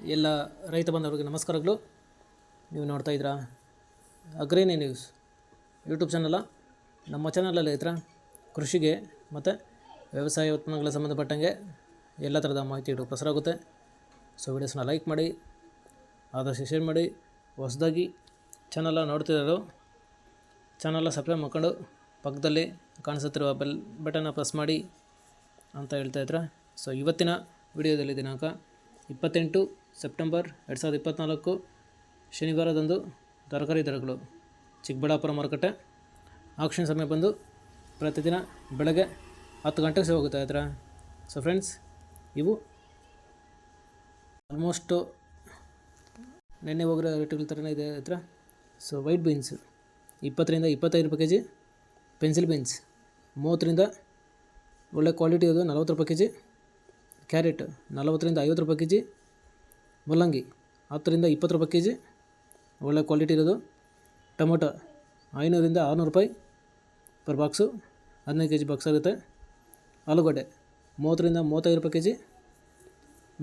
ಎಲ್ಲ ರೈತ ಬಂಧುಗಳಿಗೆ ನಮಸ್ಕಾರಗಳು. ನೀವು ನೋಡ್ತಾ ಇದ್ದೀರಾ ಅಗ್ರೇನಿ ನ್ಯೂಸ್ ಯೂಟ್ಯೂಬ್ ಚಾನಲ. ನಮ್ಮ ಚಾನಲಲ್ಲಿ ರೈತರ ಕೃಷಿಗೆ ಮತ್ತು ವ್ಯವಸಾಯ ಉತ್ಪನ್ನಗಳ ಸಂಬಂಧಪಟ್ಟಂಗೆ ಎಲ್ಲ ಥರದ ಮಾಹಿತಿಗಳು ಪ್ರಸಾರ ಆಗುತ್ತೆ. ಸೊ ವಿಡಿಯೋಸ್ನ ಲೈಕ್ ಮಾಡಿ, ಆದಷ್ಟು ಶೇರ್ ಮಾಡಿ. ಹೊಸದಾಗಿ ಚಾನಲ ನೋಡ್ತಿರೋರು ಚಾನಲ ಸಬ್ಸ್ಕ್ರೈಬ್ ಮಾಡ್ಕೊಂಡು ಪಕ್ಕದಲ್ಲಿ ಕಾಣಿಸುತ್ತಿರುವ ಬೆಲ್ ಬಟನ್ನ ಪ್ರೆಸ್ ಮಾಡಿ ಅಂತ ಹೇಳ್ತಾಯಿದ್ರೆ. ಸೊ ಇವತ್ತಿನ ವಿಡಿಯೋದಲ್ಲಿ ದಿನಾಂಕ 28 ಸೆಪ್ಟೆಂಬರ್ 2024 ಶನಿವಾರದಂದು ತರಕಾರಿ ದರಗಳು ಚಿಕ್ಕಬಳ್ಳಾಪುರ ಮಾರುಕಟ್ಟೆ ಆಕ್ಷನ್ ಸಮಯ ಬಂದು ಪ್ರತಿದಿನ ಬೆಳಗ್ಗೆ 10 ಗಂಟೆಗೆ ಸೇವ್ ಹೋಗುತ್ತೆ ಹತ್ರ. ಸೊ ಫ್ರೆಂಡ್ಸ್, ಇವು ಆಲ್ಮೋಸ್ಟು ನೆನ್ನೆ ಹೋಗಿರೋ ರೇಟ್ಗಳ ಥರನೇ ಇದೆ ಹತ್ರ. ಸೊ ವೈಟ್ ಬೀನ್ಸ್ 20 ರಿಂದ 25 ರೂಪಾಯಿ ಕೆ ಜಿ, ಪೆನ್ಸಿಲ್ ಬೀನ್ಸ್ 30 ರಿಂದ ಒಳ್ಳೆ ಕ್ವಾಲಿಟಿ ಅದು 40 ರೂಪಾಯಿ ಕೆ ಜಿ, ಕ್ಯಾರೆಟ್ 40 ರಿಂದ 50 ರೂಪಾಯಿ ಕೆ ಜಿ, ಮೂಲಂಗಿ 10 ರಿಂದ 20 ರೂಪಾಯಿ ಕೆ ಜಿ ಒಳ್ಳೆ ಕ್ವಾಲಿಟಿ ಇರೋದು, ಟೊಮೊಟೊ 500 ರಿಂದ 600 ರೂಪಾಯಿ per box, 15 K G box ಆಗುತ್ತೆ. ಆಲೂಗಡ್ಡೆ 30 ರಿಂದ 35 ರೂಪಾಯಿ ಕೆ ಜಿ,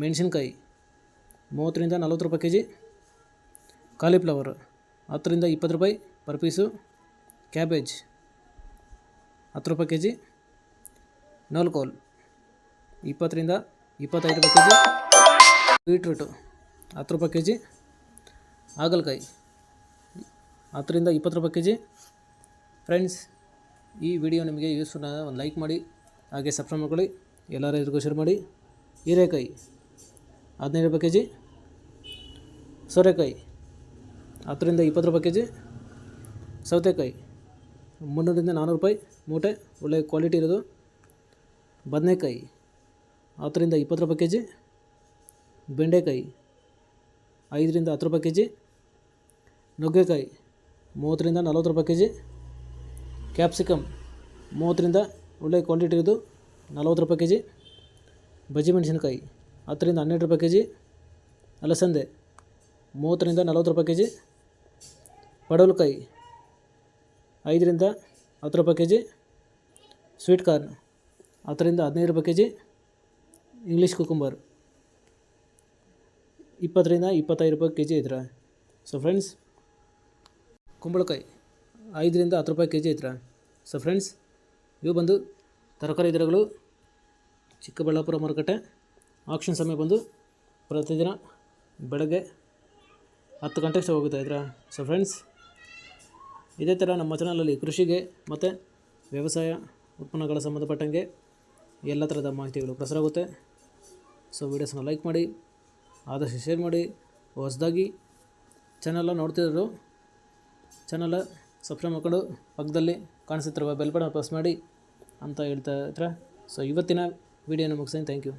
ಮೆಣಸಿನ್ಕಾಯಿ 30 ರಿಂದ 40 ರೂಪಾಯಿ ಕೆ ಜಿ, ಕಾಲಿಫ್ಲವರ್ 10 ರಿಂದ 20 ರೂಪಾಯಿ ಪರ್ ಪೀಸು, ಕ್ಯಾಬೇಜ್ 10 ರೂಪಾಯಿ ಕೆ ಜಿ, ನೂಲ್ಕೋಲ್ 20 ರಿಂದ 25 ರೂಪಾಯಿ ಕೆ ಜಿ, ಬೀಟ್ರೂಟು 10 ರೂಪಾಯಿ ಕೆ ಜಿ, ಹಾಗಲಕಾಯಿ 10 ರಿಂದ 20 ರೂಪಾಯಿ ಕೆ ಜಿ. ಫ್ರೆಂಡ್ಸ್, ಈ ವಿಡಿಯೋ ನಿಮಗೆ ಯೂಸ್ಫುಲ್ ಒಂದು ಲೈಕ್ ಮಾಡಿ, ಹಾಗೆ ಸಬ್ಸ್ಕ್ರೈಬ್ ಮಾಡ್ಕೊಳ್ಳಿ, ಎಲ್ಲ ರೈತರಿಗೂ ಶೇರ್ ಮಾಡಿ. ಹೀರೆಕಾಯಿ 15 ರೂಪಾಯಿ ಕೆ ಜಿ, ಸೋರೆಕಾಯಿ 10 ರಿಂದ 20 ರೂಪಾಯಿ ಕೆ ಜಿ, ಸೌತೆಕಾಯಿ 300 ರಿಂದ 400 ರೂಪಾಯಿ ಮೂಟೆ ಒಳ್ಳೆ ಕ್ವಾಲಿಟಿ ಇರೋದು, ಬದನೆಕಾಯಿ 10 ರಿಂದ 20 ರೂಪಾಯಿ ಕೆ ಜಿ, ಬೆಂಡೆಕಾಯಿ 5 ರಿಂದ 10 ರೂಪಾಯಿ ಕೆ ಜಿ, ನುಗ್ಗೆಕಾಯಿ 30 ರಿಂದ 40 ರೂಪಾಯಿ ಕೆ ಜಿ, ಕ್ಯಾಪ್ಸಿಕಮ್ 30 ರಿಂದ ಒಳ್ಳೆ ಕ್ವಾಲಿಟಿ ಇರೋದು 40 ರೂಪಾಯಿ ಕೆ ಜಿ, ಬಜ್ಜಿ ಮೆಣಸಿನಕಾಯಿ 10 ರಿಂದ 12 ರೂಪಾಯಿ ಕೆ ಜಿ, ಅಲಸಂದೆ 30 ರಿಂದ 40 ರೂಪಾಯಿ ಕೆ ಜಿ, ಪಡವಲಕಾಯಿ 5 ರಿಂದ 10 ರೂಪಾಯಿ ಕೆ ಜಿ, ಸ್ವೀಟ್ ಕಾರ್ನ್ 10 ರಿಂದ 15 ರೂಪಾಯಿ ಕೆ ಜಿ, ಇಂಗ್ಲೀಷ್ ಕುಕುಂಬರ್ 20 ರಿಂದ 25 ರೂಪಾಯಿ ಕೆ ಜಿ ಐತ್ರ. ಸೊ ಫ್ರೆಂಡ್ಸ್, ಕುಂಬಳಕಾಯಿ 5 ರಿಂದ 10 ರೂಪಾಯಿ ಕೆ ಜಿ ಐತ್ರ. ಸೊ ಫ್ರೆಂಡ್ಸ್, ಇವು ಬಂದು ತರಕಾರಿ ದರಗಳು ಚಿಕ್ಕಬಳ್ಳಾಪುರ ಮಾರುಕಟ್ಟೆ ಆಕ್ಷನ್ ಸಮಯ ಬಂದು ಪ್ರತಿದಿನ ಬೆಳಗ್ಗೆ 10 ಗಂಟೆಗೆ ಹೋಗುತ್ತೆ ಐತ್ರ. ಸೊ ಫ್ರೆಂಡ್ಸ್, ಇದೇ ಥರ ನಮ್ಮ ಚಾನಲಲ್ಲಿ ಕೃಷಿಗೆ ಮತ್ತು ವ್ಯವಸಾಯ ಉತ್ಪನ್ನಗಳ ಸಂಬಂಧಪಟ್ಟಂಗೆ ಎಲ್ಲ ಥರದ ಮಾಹಿತಿಗಳು ಪ್ರಸಾರ ಆಗುತ್ತೆ. ಸೊ ವಿಡಿಯೋಸ್ನ ಲೈಕ್ ಮಾಡಿ, ಆದಷ್ಟು ಶೇರ್ ಮಾಡಿ. ಹೊಸದಾಗಿ ಚಾನಲ ನೋಡ್ತಿರೋರು ಚಾನಲ ಸಬ್ಸ್ಕ್ರೈಬ್ ಮಾಡ್ಕೊಂಡು ಪಕ್ಕದಲ್ಲಿ ಕಾಣಿಸುತ್ತಿರುವ ಬೆಲ್ ಬಟನ್ ಪ್ರೆಸ್ ಮಾಡಿ ಅಂತ ಹೇಳ್ತಾ ಇದ್ರೆ. ಸೊ ಇವತ್ತಿನ ವಿಡಿಯೋನ ಮುಗಿಸ್ತೀನಿ. Thank you.